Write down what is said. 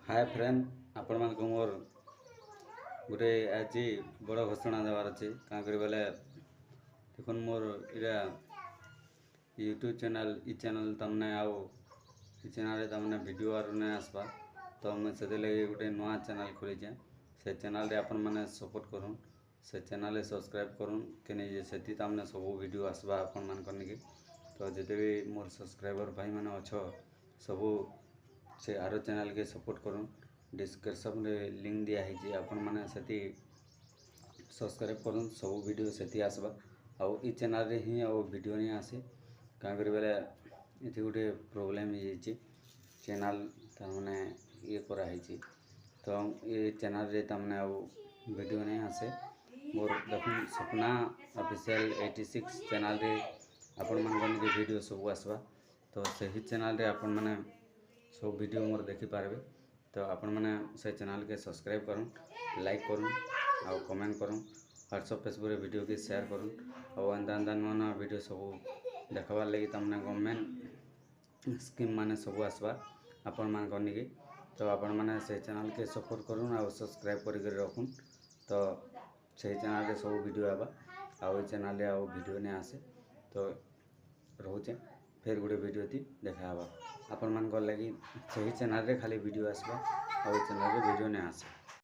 Hi friend आपण मान को मोर गोटे आज बड़ घोषणा देवार अच्छे क्या कर बोले देखो मोर इरा यूट्यूब चैनल ई चैनल तमने आओ ई चैनल तमने वीडियो आर नहीं आसबा तो मुझे लगे गोटे नुआ चैनल खोलीचे से चैनल रे आपण मैंने सपोर्ट करूँ से चैनल सब्सक्राइब करूँ कि से तमने सब वीडियो आसबा आपण मान करने तो जिते भी मोर सब्सक्राइबर भाई मैंने अच्छो सबू से आरो चैनल के सपोर्ट करूँ डिस्क्रिप्शन रे लिंक दिया है आपण मैंने से सब्सक्राइब करूँ सब वीडियो से आसबा आउ ई चैनल रे ही आउ वीडियो नहीं आसे क्या कर बेले ये गोटे प्रोब्लेम हो चैनल तमने ये कराई तो ये चैनल रे तमने आउ वीडियो नहीं आसे मोर देखो सपना ऑफिशियल 86 चैनल रे आपण मान के वीडियो सब आसबा तो सही चैनल रे आपण मैंने सब वीडियो मोर देखि पारबे तो आपण मैंने से चैनल के सब्सक्राइब करूँ लाइक करूँ और कमेंट करूँ व्हाट्सअप फेसबुक रे वीडियो के शेयर करूँ और अंदा अंदा नुआ नुआ वीडियो सब देखबार लगी तमने गवर्नमेंट स्कीम माने सब आसबा आपण मान करनी की तो आपण मैंने से चैनल के सपोर्ट करूँ और सब्सक्राइब कर रखूँ तो से चैनल रे सब वीडियो आवा आउ चैनल रे आउ वीडियो नहीं आसे तो रोचे फिर गोटे वीडियो थी देखा आपण मान लगी सही चैनल रे खाली वीडियो आसबा और चैनल रे वीडियो नहीं आसे।